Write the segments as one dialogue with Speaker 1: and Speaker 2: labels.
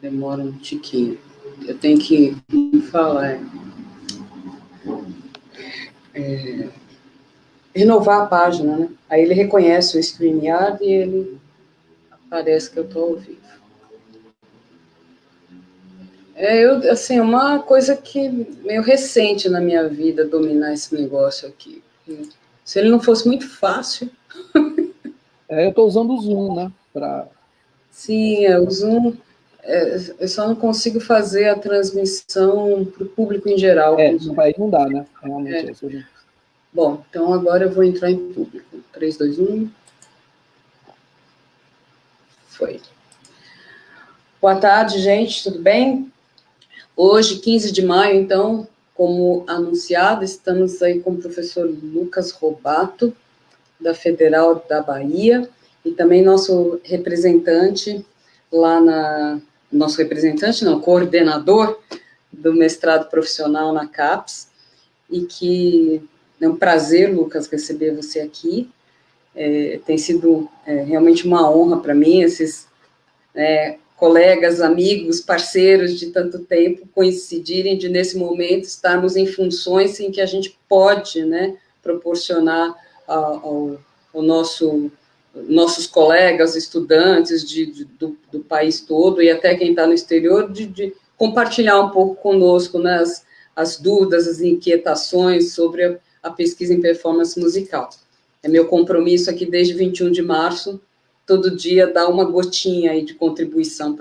Speaker 1: Demora um tiquinho. Eu tenho que falar. Renovar a página, né? Aí ele reconhece o StreamYard e ele aparece que eu estou ao vivo. Assim, uma coisa que meio recente na minha vida dominar esse negócio aqui. Se ele não fosse muito fácil.
Speaker 2: Eu estou usando o Zoom, né?
Speaker 1: Sim, o Zoom. Eu só não consigo fazer a transmissão para o público em geral.
Speaker 2: Aí não dá, né? Realmente isso.
Speaker 1: Bom, então agora eu vou entrar em público. 3, 2, 1. Foi. Boa tarde, gente, tudo bem? Hoje, 15 de maio, então, como anunciado, estamos aí com o professor Lucas Robato, da Federal da Bahia, e também nosso representante coordenador do mestrado profissional na CAPES, e que é um prazer, Lucas, receber você aqui. Tem sido realmente uma honra para mim, esses colegas, amigos, parceiros de tanto tempo coincidirem de, nesse momento, estarmos em funções em que a gente pode, né, proporcionar ao nossos colegas, estudantes do país todo e até quem está no exterior, de compartilhar um pouco conosco, né, as dúvidas, as inquietações sobre a pesquisa em performance musical. É meu compromisso aqui desde 21 de março, todo dia dar uma gotinha aí de contribuição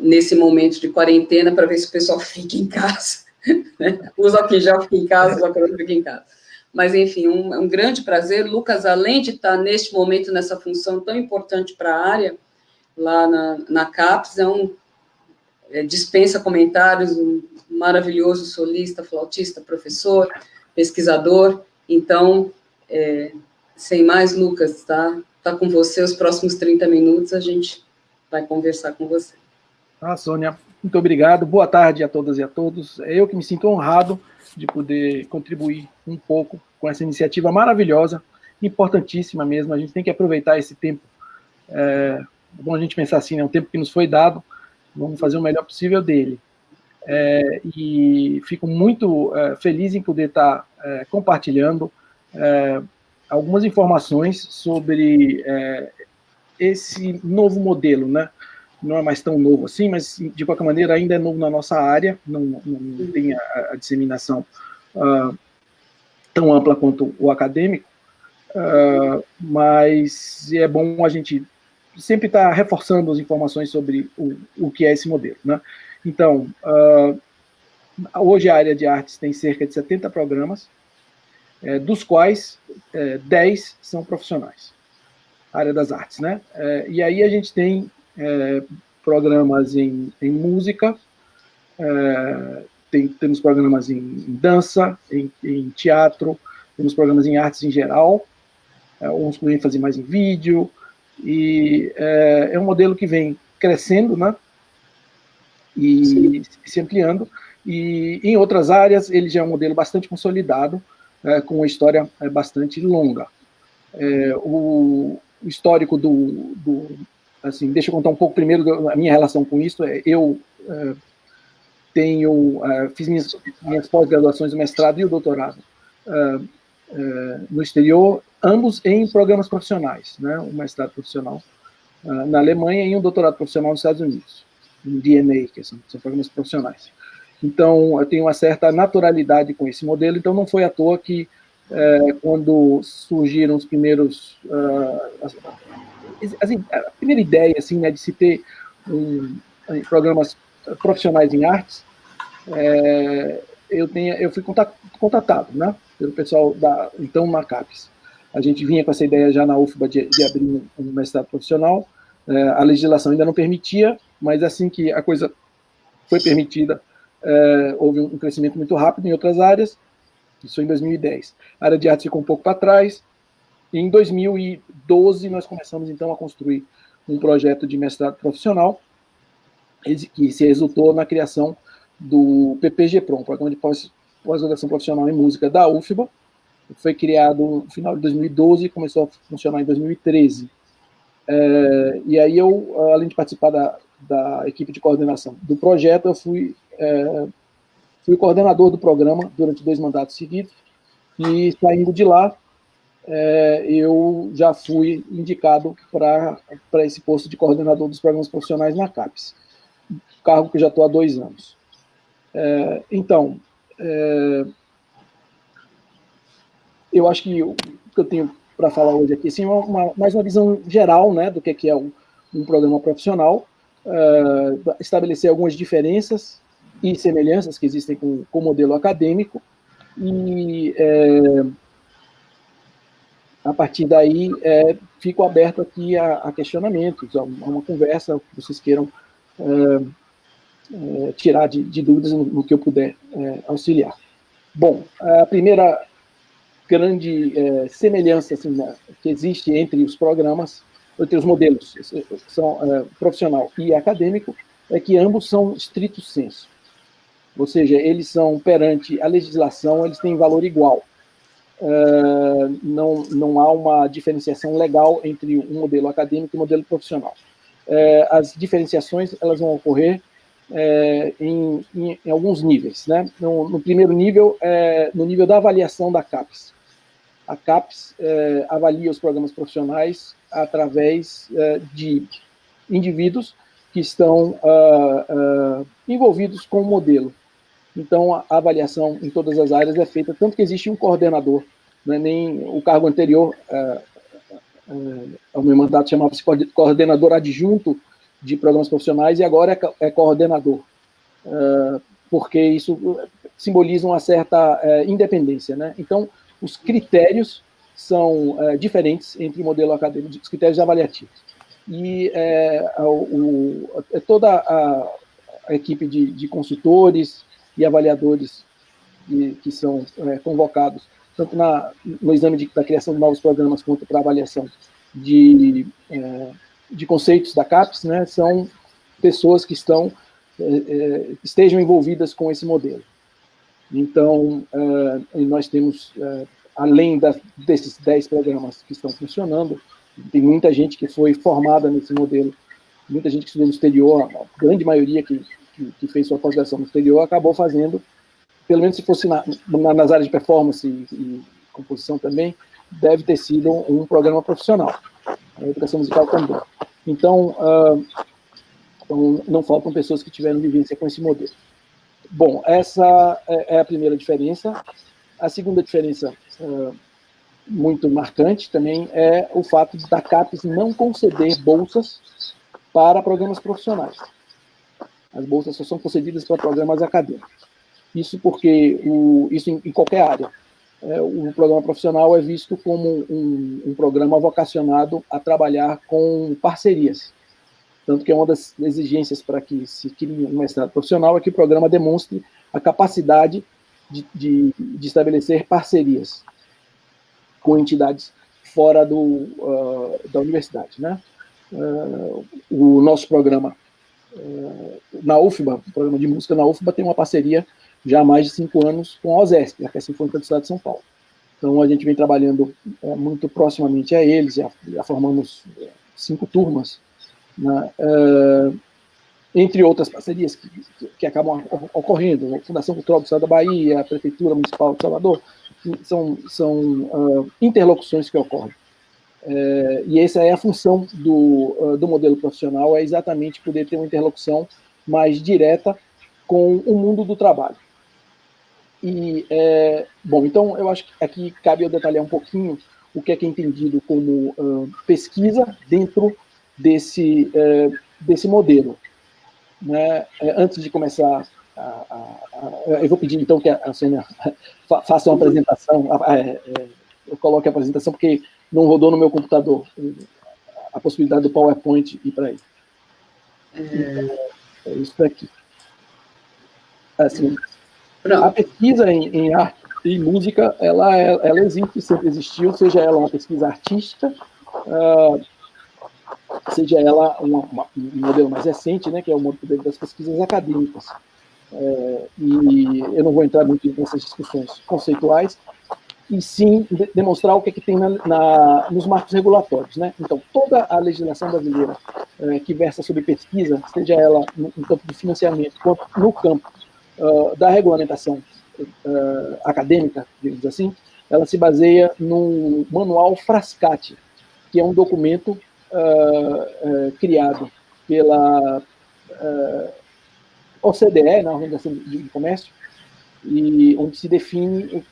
Speaker 1: nesse momento de quarentena, para ver se o pessoal fica em casa. Né? Usa o que já fica em casa, usa o que fica em casa. Mas, enfim, é um grande prazer. Lucas, além de estar neste momento nessa função tão importante para a área, lá na CAPES, dispensa comentários, um maravilhoso solista, flautista, professor, pesquisador. Então, sem mais, Lucas, tá com você os próximos 30 minutos, a gente vai conversar com você.
Speaker 2: Sônia, muito obrigado. Boa tarde a todas e a todos. Eu que me sinto honrado de poder contribuir um pouco com essa iniciativa maravilhosa, importantíssima mesmo. A gente tem que aproveitar esse tempo. É bom a gente pensar assim, é um tempo que nos foi dado, vamos fazer o melhor possível dele. E fico muito feliz em poder estar compartilhando algumas informações sobre esse novo modelo, né? Não é mais tão novo assim, mas de qualquer maneira ainda é novo na nossa área, não tem a disseminação tão ampla quanto o acadêmico, mas é bom a gente sempre estar reforçando as informações sobre o que é esse modelo, né? Então, hoje a área de artes tem cerca de 70 programas, dos quais 10 são profissionais, a área das artes, né? E aí a gente tem programas em música, temos programas em dança, em teatro, temos programas em artes em geral, uns com ênfase mais em vídeo, e é um modelo que vem crescendo, né? E se ampliando, e em outras áreas ele já é um modelo bastante consolidado, com uma história bastante longa. O histórico assim, deixa eu contar um pouco primeiro da minha relação com isso. Eu fiz minhas pós-graduações, o mestrado e o doutorado no exterior, ambos em programas profissionais, né? Um mestrado profissional na Alemanha e um doutorado profissional nos Estados Unidos, um DNA, que são programas profissionais. Então, eu tenho uma certa naturalidade com esse modelo, então não foi à toa que quando surgiram os primeiros... a primeira ideia assim, né, de se ter programas profissionais em artes, eu fui contatado, né, pelo pessoal então na CAPES. A gente vinha com essa ideia já na UFBA de abrir um mestrado profissional. A legislação ainda não permitia, mas assim que a coisa foi permitida, houve um crescimento muito rápido em outras áreas. Isso em 2010. A área de artes ficou um pouco para trás. E em 2012, nós começamos, então, a construir um projeto de mestrado profissional, que se resultou na criação do PPG-PROM, Programa de Pós-Graduação Profissional em Música da UFBA. Foi criado no final de 2012 e começou a funcionar em 2013. E aí eu, além de participar da equipe de coordenação do projeto, eu fui coordenador do programa durante 2 mandatos seguidos, e saindo de lá, eu já fui indicado para esse posto de coordenador dos programas profissionais na CAPES, cargo que já estou há 2 anos. Então, eu acho que o que eu tenho para falar hoje aqui, assim, mais uma visão geral, né, do que é um programa profissional, estabelecer algumas diferenças e semelhanças que existem com o modelo acadêmico, e a partir daí fico aberto aqui a questionamentos, a uma conversa que vocês queiram tirar de dúvidas no que eu puder auxiliar. Bom, a primeira grande semelhança assim, que existe entre os programas, entre os modelos profissional e acadêmico, é que ambos são stricto sensu. Ou seja, eles são, perante a legislação, eles têm valor igual. Não há uma diferenciação legal entre um modelo acadêmico e um modelo profissional. As diferenciações elas vão ocorrer em alguns níveis, né? No primeiro nível, no nível da avaliação da CAPES. A CAPES avalia os programas profissionais através de indivíduos que estão envolvidos com o modelo. Então, a avaliação em todas as áreas é feita, tanto que existe um coordenador, né? Nem o cargo anterior ao meu mandato chamava-se coordenador adjunto de programas profissionais, e agora é coordenador, porque isso simboliza uma certa independência, né? Então, os critérios são diferentes entre o modelo acadêmico, os critérios avaliativos. E toda a equipe de consultores e avaliadores que são convocados, tanto no exame da criação de novos programas, quanto para avaliação de conceitos da CAPES, né, são pessoas que estejam envolvidas com esse modelo. Então, nós temos, além desses 10 programas que estão funcionando, tem muita gente que foi formada nesse modelo, muita gente que estudou no exterior, a grande maioria que fez sua pós-graduação no exterior acabou fazendo, pelo menos se fosse nas áreas de performance e composição também, deve ter sido um programa profissional, a educação musical também. Então, não faltam pessoas que tiveram vivência com esse modelo. Bom, essa é a primeira diferença. A segunda diferença, muito marcante também, é o fato da CAPES não conceder bolsas para programas profissionais. As bolsas só são concedidas para programas acadêmicos. Isso porque, isso em qualquer área, o programa profissional é visto como um programa vocacionado a trabalhar com parcerias. Tanto que é uma das exigências para que se crie um mestrado profissional é que o programa demonstre a capacidade de estabelecer parcerias com entidades fora da universidade, né? O nosso programa na UFBA, o programa de música na UFBA, tem uma parceria já há mais de 5 anos com a OSESP, a Orquestra Sinfônica do Estado de São Paulo. Então, a gente vem trabalhando muito proximamente a eles, já formamos 5 turmas, né? Entre outras parcerias que acabam ocorrendo, a Fundação Cultural do Estado da Bahia, a Prefeitura Municipal de Salvador, são interlocuções que ocorrem. E essa é a função do modelo profissional, é exatamente poder ter uma interlocução mais direta com o mundo do trabalho. Bom, então eu acho que aqui cabe eu detalhar um pouquinho o que é entendido como pesquisa dentro desse modelo. Né? Antes de começar, eu vou pedir então que a Sônia faça uma apresentação, eu coloque a apresentação, porque não rodou no meu computador a possibilidade do PowerPoint ir para aí. É isso aqui. Assim, a pesquisa em arte e música, ela existe, sempre existiu, seja ela uma pesquisa artística, seja ela um modelo mais recente, né, que é o modelo das pesquisas acadêmicas. E eu não vou entrar muito nessas discussões conceituais, e sim demonstrar o que tem nos marcos regulatórios, né? Então, toda a legislação brasileira que versa sobre pesquisa, seja ela no campo de financiamento, quanto no campo da regulamentação acadêmica, digamos assim, ela se baseia no manual Frascati, que é um documento criado pela OCDE, na Organização de Comércio, e onde se define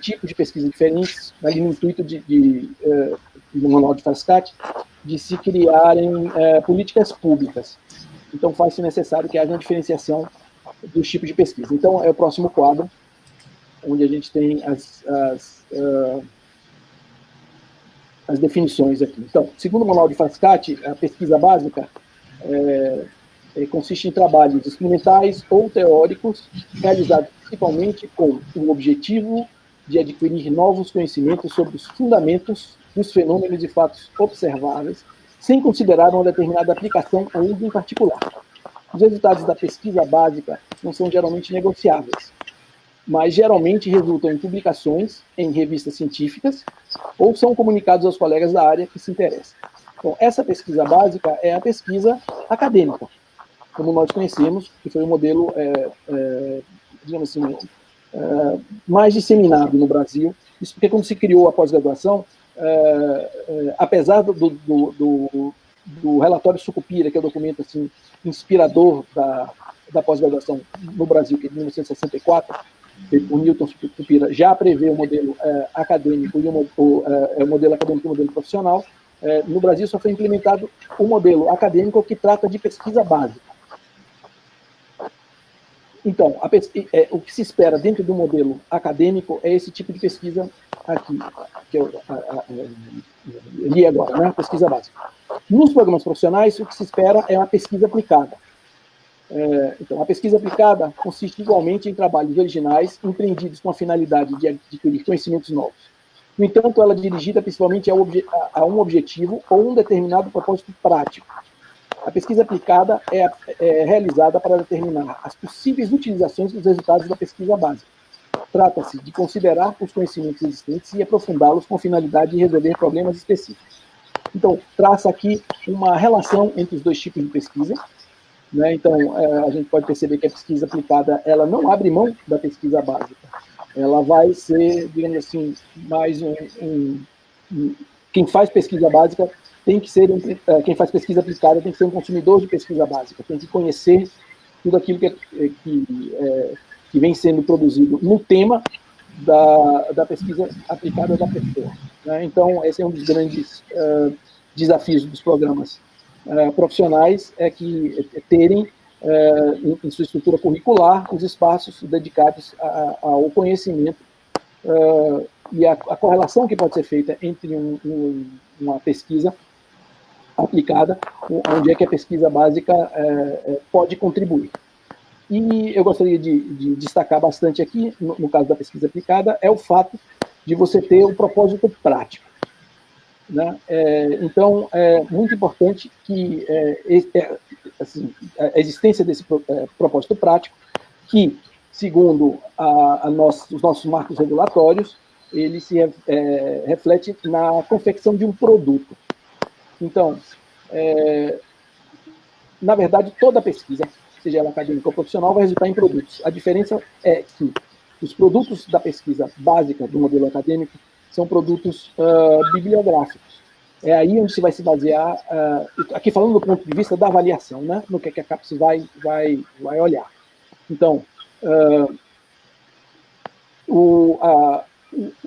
Speaker 2: tipos de pesquisa diferentes, ali no intuito no manual de Frascati, de se criarem políticas públicas. Então, faz-se necessário que haja uma diferenciação dos tipos de pesquisa. Então, é o próximo quadro, onde a gente tem as definições aqui. Então, segundo o manual de Frascati, a pesquisa básica consiste em trabalhos experimentais ou teóricos realizados principalmente com o objetivo de adquirir novos conhecimentos sobre os fundamentos dos fenômenos e fatos observáveis, sem considerar uma determinada aplicação ou uso em particular. Os resultados da pesquisa básica não são geralmente negociáveis, mas geralmente resultam em publicações em revistas científicas ou são comunicados aos colegas da área que se interessam. Então, essa pesquisa básica é a pesquisa acadêmica, como nós conhecemos, que foi o modelo, digamos assim, mais disseminado no Brasil. Isso porque, quando se criou a pós-graduação, apesar do relatório Sucupira, que é o documento assim, inspirador da pós-graduação no Brasil, que é de 1964, o Newton Sucupira já prevê o modelo acadêmico e o modelo acadêmico e o modelo profissional. No Brasil só foi implementado o modelo acadêmico que trata de pesquisa básica. Então, o que se espera dentro do modelo acadêmico é esse tipo de pesquisa aqui, que eu li agora, né? Pesquisa básica. Nos programas profissionais, o que se espera é uma pesquisa aplicada. Então, a pesquisa aplicada consiste igualmente em trabalhos originais empreendidos com a finalidade de adquirir conhecimentos novos. No entanto, ela é dirigida principalmente a um objetivo ou um determinado propósito prático. A pesquisa aplicada é realizada para determinar as possíveis utilizações dos resultados da pesquisa básica. Trata-se de considerar os conhecimentos existentes e aprofundá-los com a finalidade de resolver problemas específicos. Então, traça aqui uma relação entre os dois tipos de pesquisa, né? Então, a gente pode perceber que a pesquisa aplicada ela não abre mão da pesquisa básica. Ela vai ser, digamos assim, mais quem faz pesquisa básica tem que ser, quem faz pesquisa aplicada tem que ser um consumidor de pesquisa básica, tem que conhecer tudo aquilo que vem sendo produzido no tema da pesquisa aplicada da pessoa, né? Então, esse é um dos grandes desafios dos programas profissionais, é que terem em sua estrutura curricular os espaços dedicados ao conhecimento e a correlação que pode ser feita entre uma pesquisa aplicada, onde é que a pesquisa básica pode contribuir. E eu gostaria de destacar bastante aqui, no caso da pesquisa aplicada, é o fato de você ter um propósito prático, né? Então, é muito importante que assim, a existência desse propósito prático, que, segundo os nossos marcos regulatórios, ele se reflete na confecção de um produto. Então, na verdade, toda pesquisa, seja ela acadêmica ou profissional, vai resultar em produtos. A diferença é que os produtos da pesquisa básica do modelo acadêmico são produtos bibliográficos. É aí onde se vai se basear, aqui falando do ponto de vista da avaliação, né, no que a CAPES vai olhar. Então,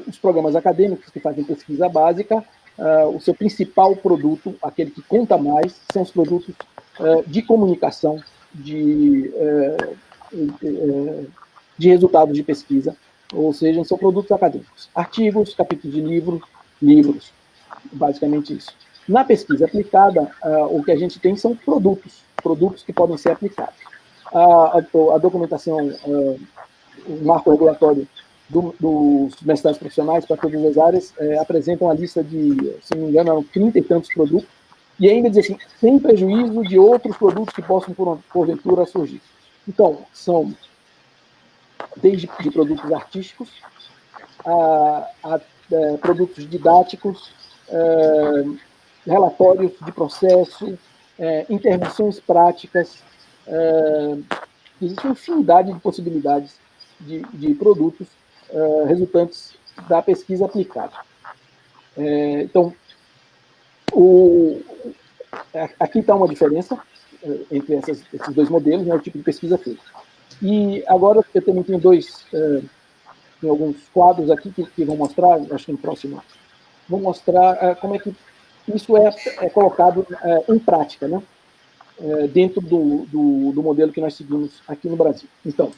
Speaker 2: os programas acadêmicos que fazem pesquisa básica, o seu principal produto, aquele que conta mais, são os produtos de comunicação, de resultados de pesquisa, ou seja, são produtos acadêmicos. Artigos, capítulos de livros, basicamente isso. Na pesquisa aplicada, o que a gente tem são produtos que podem ser aplicados. A documentação, o marco regulatório dos mestrados profissionais para todas as áreas apresentam a lista de, se não me engano, eram 30 e tantos produtos, e ainda diz assim, sem prejuízo de outros produtos que possam, porventura, surgir. Então, são desde de produtos artísticos, a produtos didáticos, relatórios de processo, intervenções práticas. Existe uma infinidade de possibilidades de produtos resultantes da pesquisa aplicada. Então, aqui está uma diferença entre esses dois modelos, né, o tipo de pesquisa feita. E agora eu também tenho tem alguns quadros aqui que vão mostrar, acho que no próximo, vou mostrar como é que isso é colocado em prática, né, dentro do modelo que nós seguimos aqui no Brasil. Então,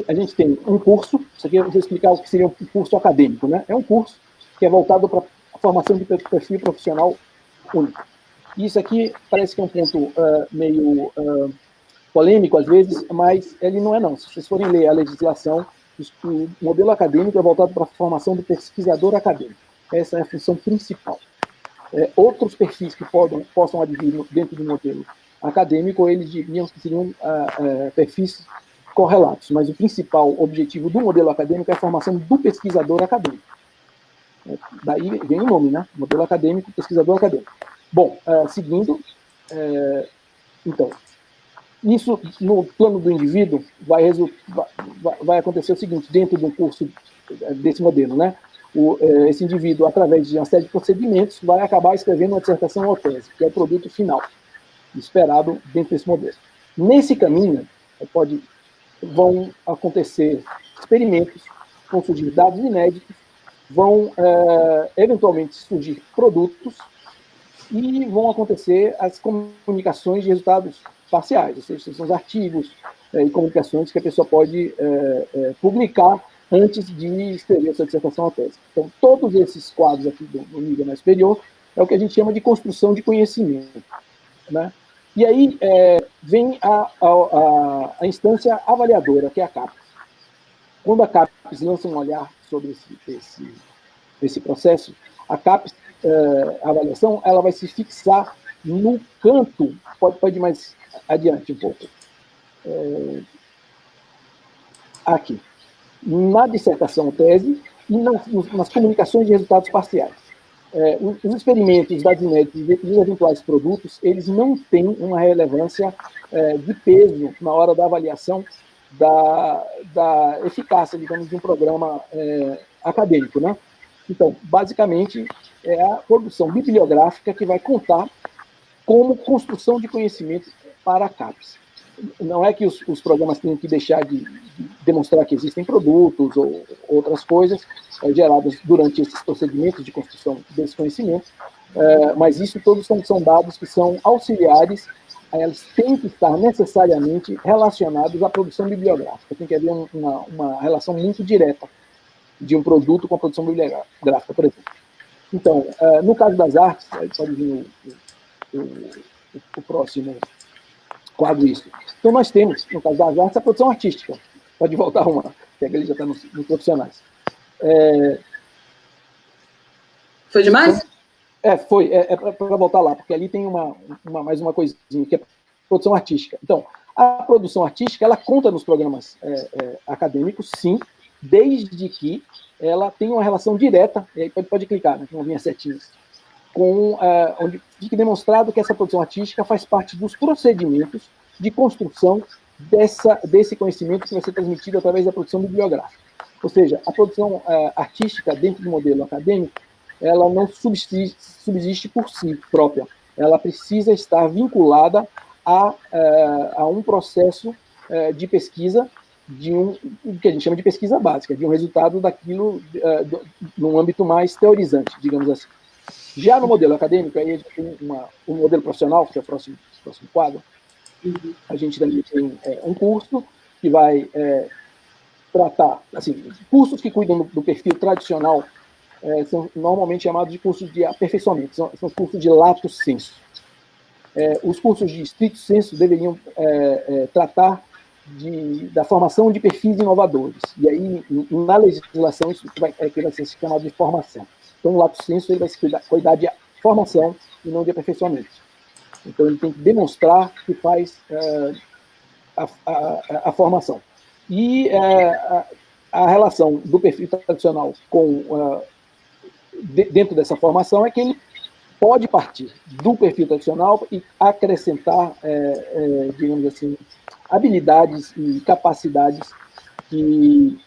Speaker 2: a gente tem um curso, isso aqui eu vou explicar o que seria um curso acadêmico, né? É um curso que é voltado para a formação de perfil profissional único. Isso aqui parece que é um ponto meio polêmico, às vezes, mas ele não é, não. Se vocês forem ler a legislação, o modelo acadêmico é voltado para a formação do pesquisador acadêmico. Essa é a função principal. Outros perfis que possam advir dentro do modelo acadêmico, eles diriam que seriam perfis correlatos, mas o principal objetivo do modelo acadêmico é a formação do pesquisador acadêmico. Daí vem o nome, né? Modelo acadêmico, pesquisador acadêmico. Bom, seguindo, então, isso no plano do indivíduo vai acontecer o seguinte, dentro de um curso desse modelo, né? Esse indivíduo, através de uma série de procedimentos, vai acabar escrevendo uma dissertação ou tese, que é o produto final, esperado dentro desse modelo. Nesse caminho, vão acontecer experimentos, vão surgir dados inéditos, vão eventualmente surgir produtos e vão acontecer as comunicações de resultados parciais, ou seja, são os artigos e comunicações que a pessoa pode publicar antes de escrever a sua dissertação ou tese. Então, todos esses quadros aqui do nível mais superior é o que a gente chama de construção de conhecimento, né? E aí vem a instância avaliadora, que é a CAPES. Quando a CAPES lança um olhar sobre esse processo, a CAPES, a avaliação, ela vai se fixar no canto, pode ir mais adiante um pouco, aqui, na dissertação ou tese e nas comunicações de resultados parciais. Os experimentos, dados inéditos e os eventuais produtos, eles não têm uma relevância de peso na hora da avaliação da eficácia, digamos, de um programa acadêmico, né? Então, basicamente, é a produção bibliográfica que vai contar como construção de conhecimento para a CAPES. Não é que os programas tenham que deixar de demonstrar que existem produtos ou outras coisas geradas durante esses procedimentos de construção desse conhecimento, mas isso todos são dados que são auxiliares, eles têm que estar necessariamente relacionados à produção bibliográfica. Tem que haver uma relação muito direta de um produto com a produção bibliográfica, por exemplo. Então, no caso das artes, pode vir o próximo quadro isso. Então, nós temos, no caso das artes, a produção artística. Pode voltar uma, que ele já está nos profissionais.
Speaker 1: Foi demais?
Speaker 2: Foi. Para voltar lá, porque ali tem mais uma coisinha, que é produção artística. Então, a produção artística, ela conta nos programas acadêmicos, sim, desde que ela tenha uma relação direta, e aí pode clicar, né, que não vinha setinhas, onde fique demonstrado que essa produção artística faz parte dos procedimentos de construção desse conhecimento que vai ser transmitido através da produção bibliográfica. Ou seja, a produção artística dentro do modelo acadêmico, ela não subsiste por si própria. Ela precisa estar vinculada a um processo de pesquisa, o que a gente chama de pesquisa básica, de um resultado daquilo num âmbito mais teorizante, digamos assim. Já no modelo acadêmico, aí a gente tem um modelo profissional, que é o próximo quadro. A gente também tem um curso que vai tratar, assim, cursos que cuidam do perfil tradicional são normalmente chamados de cursos de aperfeiçoamento, são os cursos de lato sensu. Os cursos de estrito sensu deveriam tratar da formação de perfis inovadores, e aí, na legislação, isso vai ser chamado de formação. Então, o lato sensu ele vai se cuidar de formação e não de aperfeiçoamento. Então, ele tem que demonstrar que faz a formação. E a relação do perfil tradicional com dentro dessa formação é que ele pode partir do perfil tradicional e acrescentar, digamos assim, habilidades e capacidades que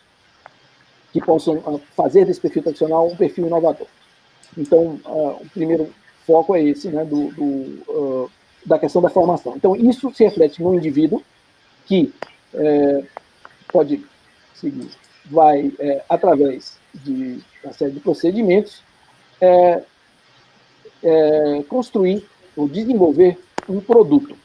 Speaker 2: possam fazer desse perfil tradicional um perfil inovador. Então, o primeiro foco é esse, né, da questão da formação. Então, isso se reflete no indivíduo que pode seguir, vai, através de uma série de procedimentos, construir ou desenvolver um produto.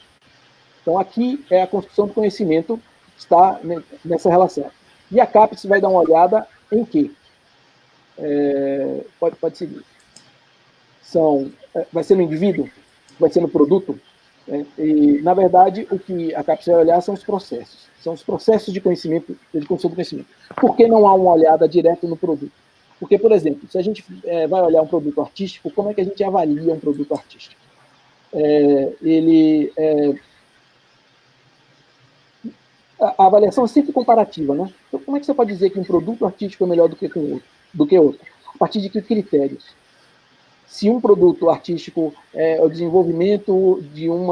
Speaker 2: Então, aqui é a construção do conhecimento que está nessa relação. E a CAPES vai dar uma olhada em quê? Pode seguir. Vai ser no indivíduo? Vai ser no produto? E, na verdade, o que a CAPES vai olhar são os processos. São os processos de conhecimento, de construção do conhecimento. Por que não há uma olhada direta no produto? Porque, por exemplo, se a gente vai olhar um produto artístico, como é que a gente avalia um produto artístico? A avaliação é sempre comparativa, né? Então, como é que você pode dizer que um produto artístico é melhor do que outro? A partir de que critérios? Se um produto artístico é o desenvolvimento de um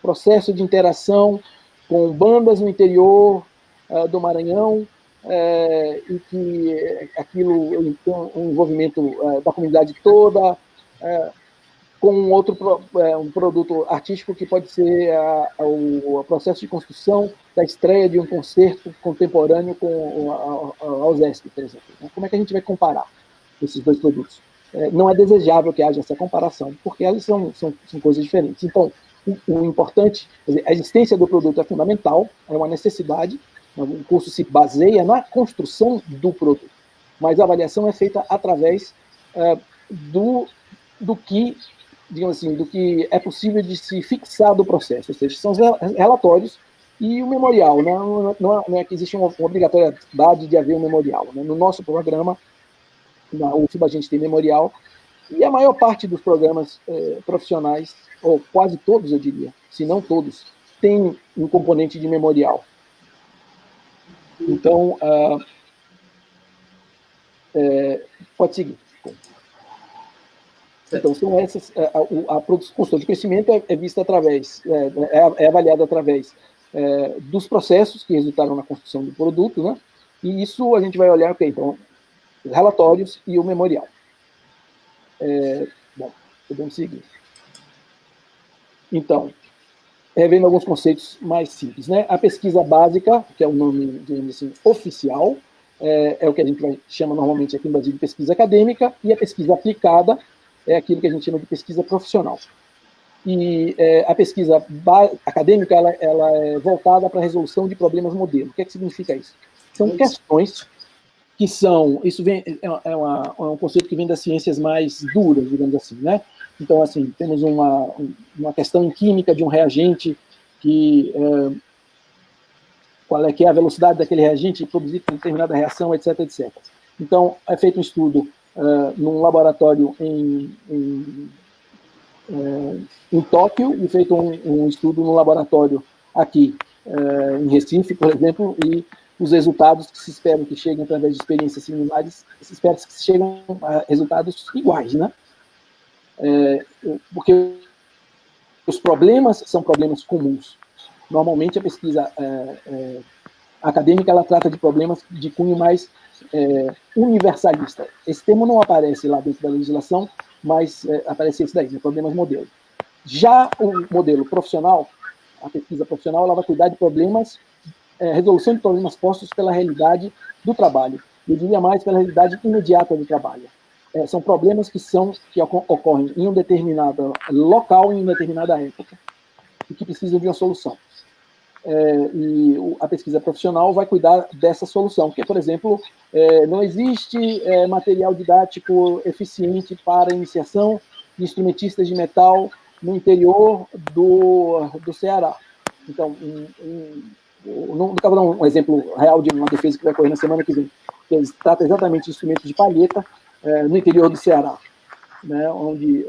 Speaker 2: processo de interação com bandas no interior do Maranhão, e que aquilo tem um envolvimento da comunidade toda, com um produto artístico que pode ser o processo de construção da estreia de um concerto contemporâneo com a USESP, por exemplo. Como é que a gente vai comparar esses dois produtos? Não é desejável que haja essa comparação, porque elas são coisas diferentes. Então, o importante, a existência do produto é fundamental, é uma necessidade, o curso se baseia na construção do produto, mas a avaliação é feita através do que, digamos assim, do que é possível de se fixar do processo, ou seja, são os relatórios e o memorial. Não é que existe uma obrigatoriedade de haver um memorial. Né? No nosso programa, na UFBA, a gente tem memorial, e a maior parte dos programas profissionais, ou quase todos, eu diria, se não todos, tem um componente de memorial. Então, pode seguir. Então, são essas, a construção de conhecimento é vista através, é avaliada através dos processos que resultaram na construção do produto, né? E isso a gente vai olhar, então, os relatórios e o memorial. Bom, podemos seguir. Então, revendo alguns conceitos mais simples, né? A pesquisa básica, que é o nome, digamos assim, oficial, é o que a gente chama normalmente aqui no Brasil de pesquisa acadêmica, e a pesquisa aplicada é aquilo que a gente chama de pesquisa profissional. E a pesquisa acadêmica ela é voltada para a resolução de problemas modelo. O que significa isso? São questões que são... Isso é um conceito que vem das ciências mais duras, digamos assim, né? Então, assim, temos uma questão em química de um reagente qual é que é a velocidade daquele reagente produzir determinada reação, etc, etc. Então, é feito um estudo num laboratório em Tóquio, e feito um estudo no laboratório aqui em Recife, por exemplo, e os resultados que se esperam que cheguem através de experiências similares, se espera que cheguem a resultados iguais, né? Porque os problemas são problemas comuns. Normalmente a pesquisa acadêmica ela trata de problemas de cunho mais universalista. Esse termo não aparece lá dentro da legislação, mas aparece esse daí, né, problemas modelo. Já o modelo profissional, a pesquisa profissional, ela vai cuidar de problemas, resolução de problemas postos pela realidade do trabalho. Eu diria mais pela realidade imediata do trabalho. São problemas que ocorrem em um determinado local, em uma determinada época, e que precisam de uma solução. E a pesquisa profissional vai cuidar dessa solução, porque, por exemplo, não existe material didático eficiente para a iniciação de instrumentistas de metal no interior do Ceará. Então, não vou dar um exemplo real de uma defesa que vai ocorrer na semana que vem, que trata exatamente de instrumentos de palheta no interior do Ceará, né, onde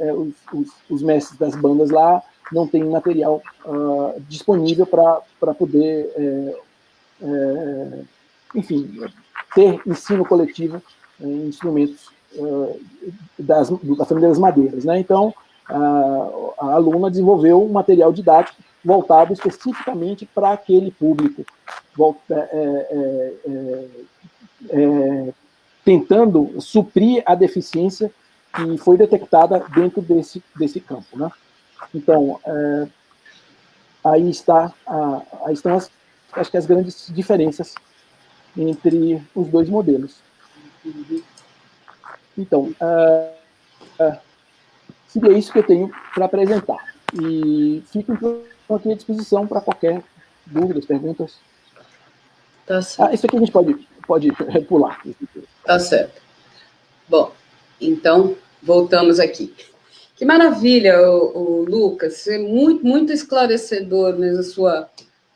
Speaker 2: os mestres das bandas lá não tem material disponível para poder enfim, ter ensino coletivo em instrumentos da família das madeiras, né? Então, a aluna desenvolveu um material didático voltado especificamente para aquele público, tentando suprir a deficiência que foi detectada dentro desse campo, né? Então, aí estão acho que as grandes diferenças entre os dois modelos. Então, seria isso que eu tenho para apresentar. E fico então aqui à disposição para qualquer dúvidas, perguntas.
Speaker 1: Tá certo.
Speaker 2: Isso aqui a gente pode pular.
Speaker 1: Tá certo. Bom, então, voltamos aqui. Que maravilha, o Lucas, é muito esclarecedor mesmo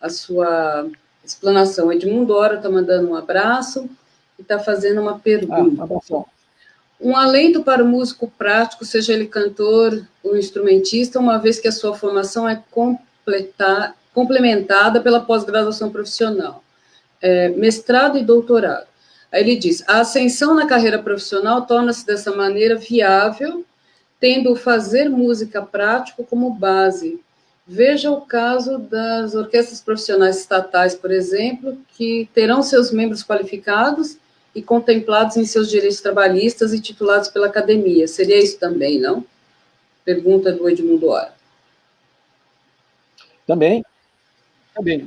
Speaker 1: a sua explanação. O Edmundo Ora está mandando um abraço e está fazendo uma pergunta.
Speaker 2: Abração.
Speaker 1: Um alento para o músico prático, seja ele cantor ou instrumentista, uma vez que a sua formação é complementada pela pós-graduação profissional, mestrado e doutorado. Aí ele diz, a ascensão na carreira profissional torna-se dessa maneira viável, tendo o fazer música prático como base. Veja o caso das orquestras profissionais estatais, por exemplo, que terão seus membros qualificados e contemplados em seus direitos trabalhistas e titulados pela academia. Seria isso também, não? Pergunta do Edmundo Ora.
Speaker 2: Também,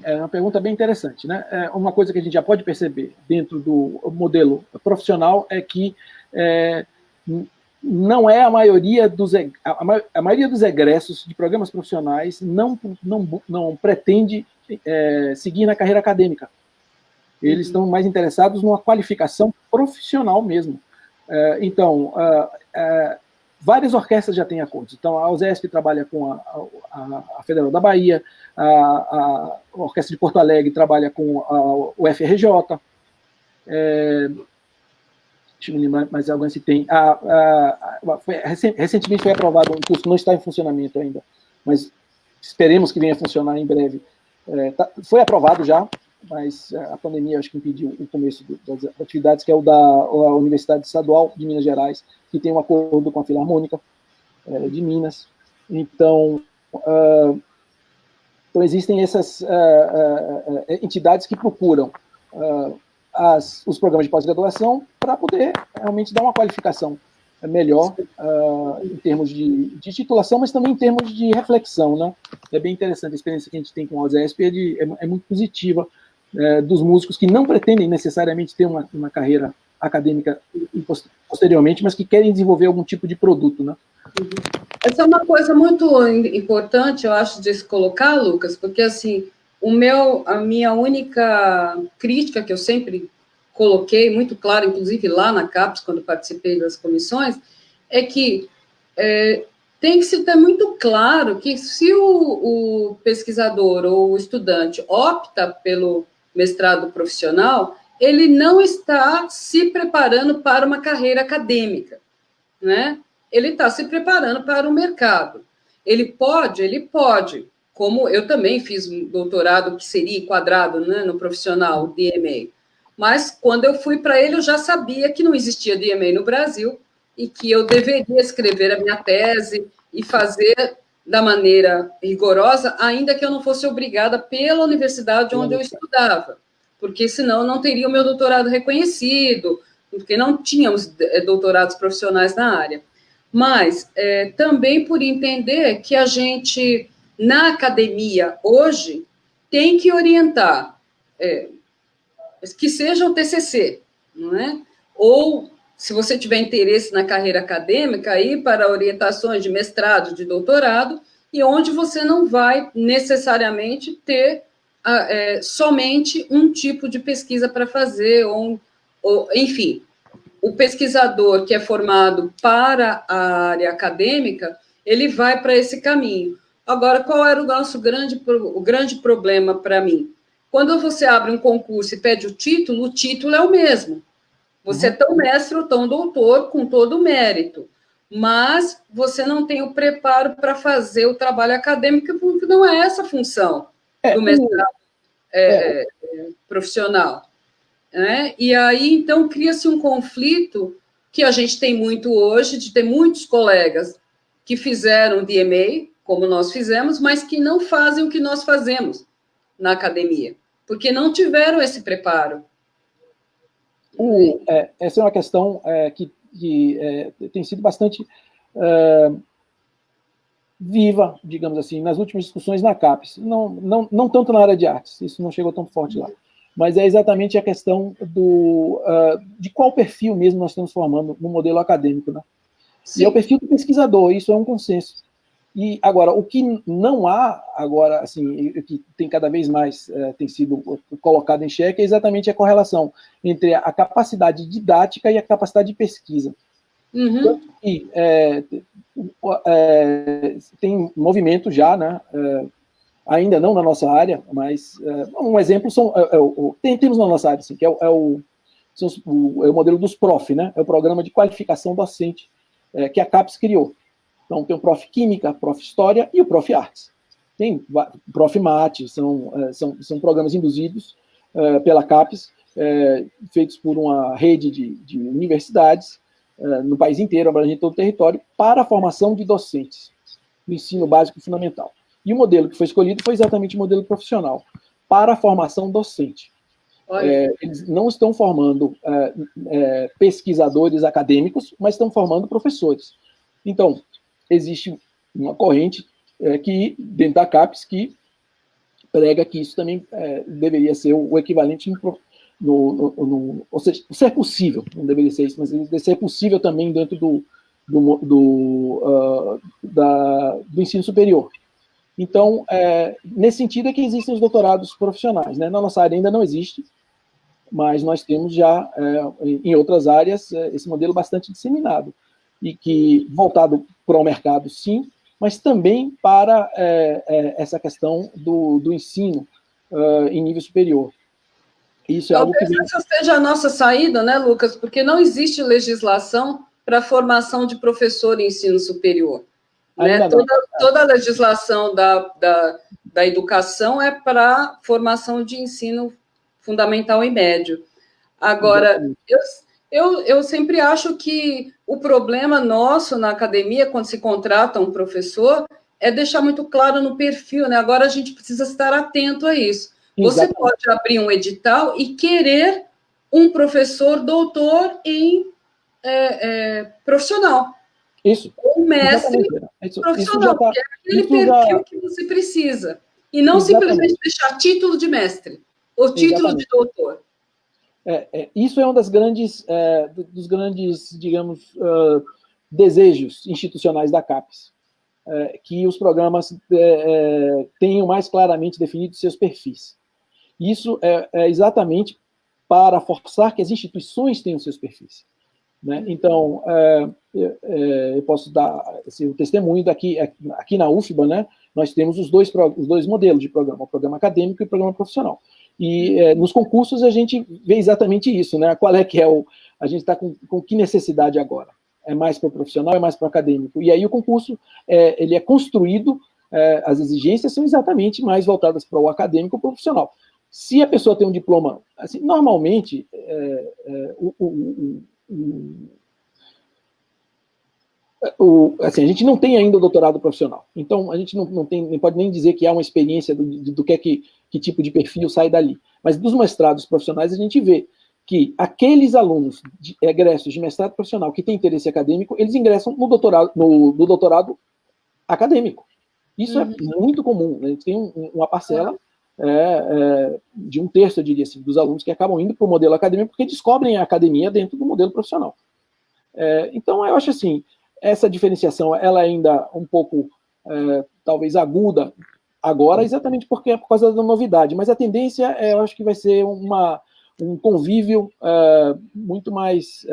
Speaker 2: é uma pergunta bem interessante, né? Uma coisa que a gente já pode perceber dentro do modelo profissional é que não é a maioria dos egressos de programas profissionais não pretende seguir na carreira acadêmica. Eles estão mais interessados numa qualificação profissional mesmo. Então, várias orquestras já têm acordos. Então, a USESP trabalha com a Federal da Bahia, a Orquestra de Porto Alegre trabalha com o FRJ. Deixa eu me lembrar mais algo se tem. Recentemente foi aprovado um curso que não está em funcionamento ainda, mas esperemos que venha a funcionar em breve. Foi aprovado já, mas a pandemia acho que impediu o começo das atividades, que é o da Universidade Estadual de Minas Gerais, que tem um acordo com a Filarmônica de Minas. Então existem essas entidades que procuram os programas de pós-graduação para poder realmente dar uma qualificação melhor em termos de titulação, mas também em termos de reflexão, né? É bem interessante a experiência que a gente tem com a USESP, é muito positiva, dos músicos que não pretendem necessariamente ter uma carreira acadêmica posteriormente, mas que querem desenvolver algum tipo de produto, né?
Speaker 1: Essa é uma coisa muito importante, eu acho, de se colocar, Lucas, porque, assim, a minha única crítica, que eu sempre coloquei, muito claro, inclusive lá na CAPES, quando participei das comissões, é que tem que se ter muito claro que se o pesquisador ou o estudante opta pelo mestrado profissional, ele não está se preparando para uma carreira acadêmica, né? Ele está se preparando para o mercado. Ele pode, como eu também fiz um doutorado que seria enquadrado, né, no profissional, DMA, mas quando eu fui para ele, eu já sabia que não existia DMA no Brasil e que eu deveria escrever a minha tese e fazer da maneira rigorosa, ainda que eu não fosse obrigada pela universidade onde eu estudava, porque senão eu não teria o meu doutorado reconhecido, porque não tínhamos doutorados profissionais na área. Mas também por entender que a gente, na academia, hoje, tem que orientar, que seja o TCC, não é? Ou, se você tiver interesse na carreira acadêmica, ir para orientações de mestrado, de doutorado, e onde você não vai necessariamente ter somente um tipo de pesquisa para fazer, enfim, o pesquisador que é formado para a área acadêmica, ele vai para esse caminho. Agora, qual era o grande problema para mim? Quando você abre um concurso e pede o título é o mesmo. Você é tão mestre ou tão doutor, com todo o mérito, mas você não tem o preparo para fazer o trabalho acadêmico, porque não é essa a função do mestrado profissional. né? E aí, então, cria-se um conflito que a gente tem muito hoje, de ter muitos colegas que fizeram DMA, como nós fizemos, mas que não fazem o que nós fazemos na academia, porque não tiveram esse preparo.
Speaker 2: Essa é uma questão que tem sido bastante viva, digamos assim, nas últimas discussões na CAPES. Não tanto na área de artes, isso não chegou tão forte lá, mas é exatamente a questão de qual perfil mesmo nós estamos formando no modelo acadêmico, né? Sim. E é o perfil do pesquisador, isso é um consenso. E agora, o que não há agora, assim, que tem cada vez mais tem sido colocado em xeque é exatamente a correlação entre a capacidade didática e a capacidade de pesquisa.
Speaker 1: Uhum.
Speaker 2: E tem movimento já, né? Ainda não na nossa área, mas um exemplo temos na nossa área, assim, que é o modelo dos PROF, né? É o Programa de Qualificação Docente que a CAPES criou. Então, tem o Prof. Química, Prof. História e o Prof. Artes. Tem Prof. Mate, são programas induzidos pela CAPES, feitos por uma rede de universidades no país inteiro, abrangendo todo o território, para a formação de docentes no ensino básico e fundamental. E o modelo que foi escolhido foi exatamente o modelo profissional, para a formação docente. Eles não estão formando pesquisadores acadêmicos, mas estão formando professores. Então, existe uma corrente que, dentro da CAPES, que prega que isso também deveria ser o equivalente, ou seja, ser possível, não deveria ser isso, mas deve ser possível também dentro do ensino superior. Então, nesse sentido é que existem os doutorados profissionais, né? Na nossa área ainda não existe, mas nós temos já, em outras áreas, esse modelo bastante disseminado, e que voltado para o mercado, sim, mas também para essa questão do ensino em nível superior. Isso é algo que
Speaker 1: talvez essa seja a nossa saída, né, Lucas? Porque não existe legislação para a formação de professor em ensino superior. Né? Toda a legislação da educação é para formação de ensino fundamental e médio. Agora, eu sempre acho que o problema nosso na academia, quando se contrata um professor, é deixar muito claro no perfil, né? Agora a gente precisa estar atento a isso. Você pode abrir um edital e querer um professor doutor em profissional.
Speaker 2: Isso.
Speaker 1: Ou mestre profissional, que é aquele perfil que você precisa. E não simplesmente deixar título de mestre ou título de doutor.
Speaker 2: Isso é um dos grandes, digamos, desejos institucionais da CAPES, que os programas tenham mais claramente definidos seus perfis. Isso é exatamente para forçar que as instituições tenham seus perfis. Né? Então, eu posso dar o testemunho aqui na UFBA, né? Nós temos os dois modelos de programa, o programa acadêmico e o programa profissional. E nos concursos a gente vê exatamente isso, né? Qual é que a gente está com que necessidade agora? É mais para o profissional, é mais para o acadêmico? E aí o concurso, ele é construído, as exigências são exatamente mais voltadas para o acadêmico e o profissional. Se a pessoa tem um diploma, assim, normalmente, assim, a gente não tem ainda o doutorado profissional, então a gente não pode nem dizer que há uma experiência do que tipo de perfil sai dali, mas dos mestrados profissionais a gente vê que aqueles alunos egressos de mestrado profissional que têm interesse acadêmico, eles ingressam no doutorado acadêmico. Isso é muito comum, né? A gente tem uma parcela de 1/3, eu diria assim, dos alunos que acabam indo para o modelo acadêmico porque descobrem a academia dentro do modelo profissional. Então, eu acho assim, essa diferenciação, ela ainda um pouco, talvez, aguda agora, exatamente porque é por causa da novidade, mas a tendência, eu acho que vai ser um convívio muito mais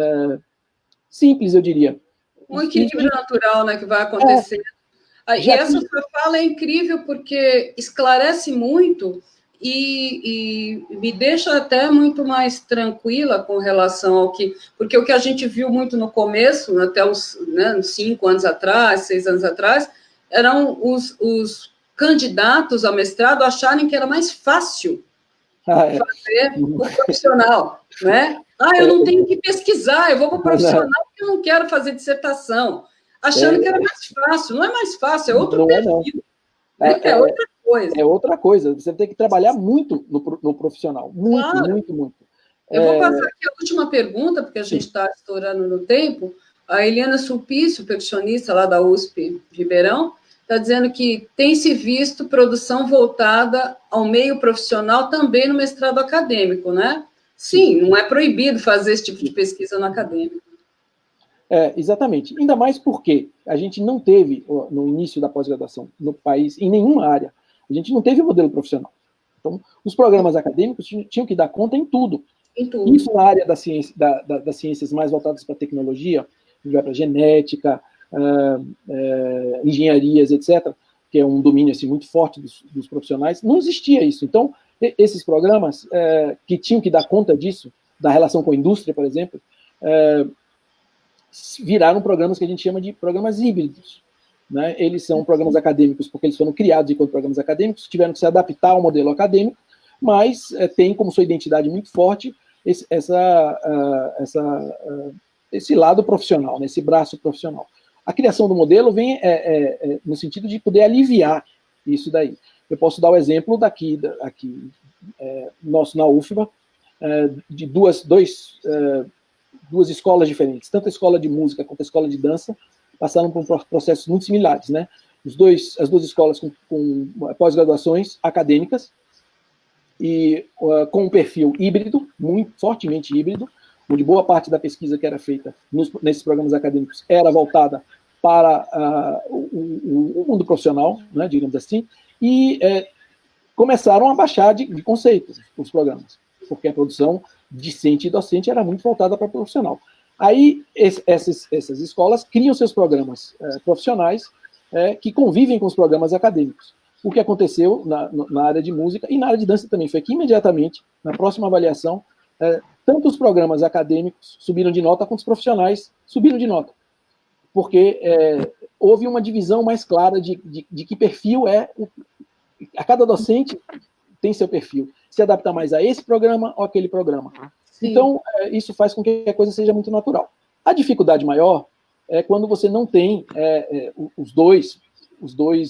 Speaker 2: simples, eu diria.
Speaker 1: Um equilíbrio natural, né, que vai acontecer. E essa sua fala é incrível porque esclarece muito e me deixa até muito mais tranquila com relação ao que... Porque o que a gente viu muito no começo, até uns 5 anos atrás, 6 anos atrás, eram os candidatos a mestrado acharem que era mais fácil fazer o profissional, né? Eu não tenho que pesquisar, eu vou para o profissional porque eu não quero fazer dissertação, achando que era mais fácil. Não é mais fácil, é outro perfil. É outra coisa.
Speaker 2: É outra coisa. Você tem que trabalhar muito no profissional. Muito, claro. Muito.
Speaker 1: Eu vou passar aqui a última pergunta, porque a gente está estourando no tempo. A Eliana Sulpício, percussionista lá da USP Ribeirão, está dizendo que tem se visto produção voltada ao meio profissional também no mestrado acadêmico, né? Sim, não é proibido fazer esse tipo de pesquisa no acadêmico.
Speaker 2: Exatamente. Ainda mais porque a gente não teve, no início da pós-graduação no país, em nenhuma área, a gente não teve modelo profissional. Então, os programas acadêmicos tinham que dar conta em tudo. Isso na área das ciências mais voltadas para a tecnologia, vai para genética, engenharias, etc., que é um domínio assim, muito forte dos profissionais, não existia isso. Então, esses programas que tinham que dar conta disso, da relação com a indústria, por exemplo, viraram programas que a gente chama de programas híbridos. Né? Eles são programas acadêmicos porque eles foram criados enquanto programas acadêmicos, tiveram que se adaptar ao modelo acadêmico, mas tem como sua identidade muito forte esse lado profissional, né? Esse braço profissional. A criação do modelo vem no sentido de poder aliviar isso daí. Eu posso dar o exemplo nosso na UFBA, de duas escolas diferentes, tanto a escola de música quanto a escola de dança, passaram por processos muito similares, né? As duas escolas com pós-graduações acadêmicas e com um perfil híbrido, muito fortemente híbrido, onde boa parte da pesquisa que era feita nesses programas acadêmicos era voltada para o mundo profissional, né, digamos assim, e começaram a baixar de conceitos os programas, porque a produção discente e docente era muito voltada para o profissional. Aí, essas escolas criam seus programas profissionais que convivem com os programas acadêmicos. O que aconteceu na área de música e na área de dança também foi que, imediatamente, na próxima avaliação, tanto os programas acadêmicos subiram de nota, quanto os profissionais subiram de nota. Porque houve uma divisão mais clara de que perfil a cada docente tem seu perfil. Se adapta mais a esse programa ou aquele programa. Sim. Então, isso faz com que a coisa seja muito natural. A dificuldade maior é quando você não tem os dois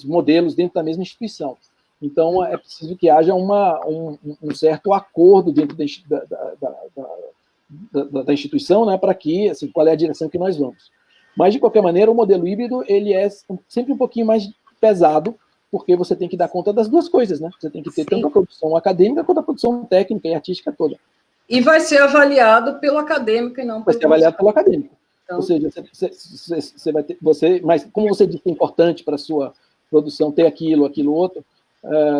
Speaker 2: modelos dentro da mesma instituição. Então, é preciso que haja um certo acordo dentro da instituição, né, para que, assim, qual é a direção que nós vamos. Mas, de qualquer maneira, o modelo híbrido ele é sempre um pouquinho mais pesado, porque você tem que dar conta das duas coisas, né? Você tem que ter tanto a produção acadêmica quanto a produção técnica e artística toda.
Speaker 1: E vai ser avaliado pelo acadêmico e não pelo...
Speaker 2: Vai ser avaliado pelo acadêmico. Então... Ou seja, você vai ter... Mas, como você disse que é importante para a sua produção ter aquilo outro,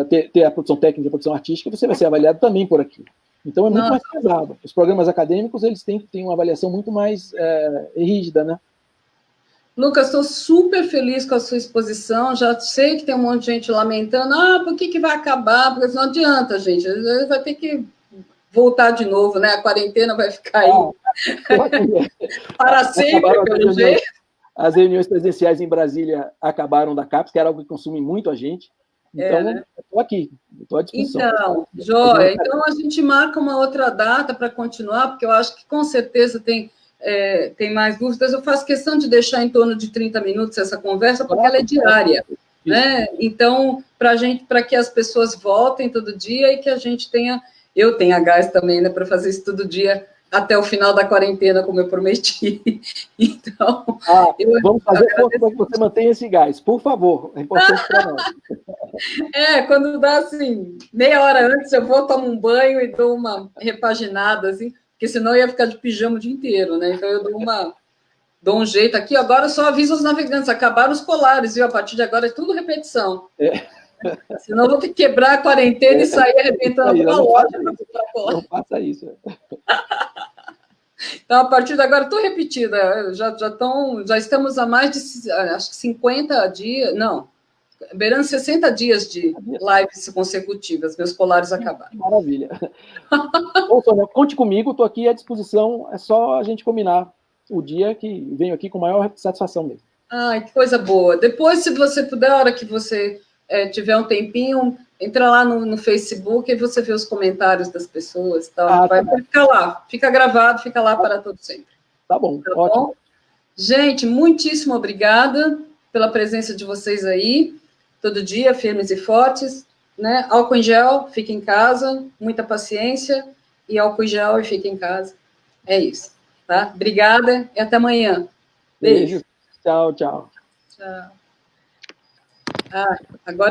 Speaker 2: ter a produção técnica e a produção artística, você vai ser avaliado também por aquilo. Então, é muito mais pesado. Os programas acadêmicos, eles têm uma avaliação muito mais rígida, né?
Speaker 1: Lucas, estou super feliz com a sua exposição, já sei que tem um monte de gente lamentando, por que vai acabar? Porque não adianta, gente, vai ter que voltar de novo, né? A quarentena vai ficar aí para sempre, pelo jeito.
Speaker 2: As reuniões presenciais em Brasília acabaram da CAPES, que era algo que consome muito a gente. Então, né? Estou aqui, estou à disposição.
Speaker 1: Então, joia. Então, a gente marca uma outra data para continuar, porque eu acho que com certeza tem mais dúvidas. Eu faço questão de deixar em torno de 30 minutos essa conversa, porque ela é diária. Né? Então, para que as pessoas voltem todo dia e que a gente eu tenha gás também, né, para fazer isso todo dia até o final da quarentena, como eu prometi. Então,
Speaker 2: vamos fazer força para que você mantenha esse gás, por favor. É importante para nós.
Speaker 1: Quando dá assim, meia hora antes, eu vou tomar um banho e dou uma repaginada, assim, porque senão eu ia ficar de pijama o dia inteiro, né? Então eu dou um jeito aqui. Agora eu só aviso aos navegantes, acabaram os colares, viu? A partir de agora é tudo repetição. Senão eu vou ter que quebrar a quarentena e sair arrebentando uma loja para comprar colar.
Speaker 2: Não faça isso.
Speaker 1: Então, a partir de agora, estou repetida. Já estamos há mais de, acho que 50 dias, não, beirando 60 dias de lives consecutivas. Meus colares acabaram.
Speaker 2: Maravilha. Bom, Sônia, conte comigo, estou aqui à disposição. É só a gente combinar o dia que venho aqui com maior satisfação mesmo.
Speaker 1: Ai, que coisa boa. Depois, se você puder, a hora que você tiver um tempinho, entra lá no Facebook e você vê os comentários das pessoas. Tá? Vai ficar lá, fica gravado, fica lá para todo sempre.
Speaker 2: Tá bom, ótimo.
Speaker 1: Bom? Gente, muitíssimo obrigada pela presença de vocês aí, todo dia, firmes e fortes, né? Álcool em gel, fique em casa, muita paciência, e álcool em gel e fique em casa. É isso, tá? Obrigada e até amanhã. Beijo.
Speaker 2: Tchau, tchau.
Speaker 1: Tchau. Agora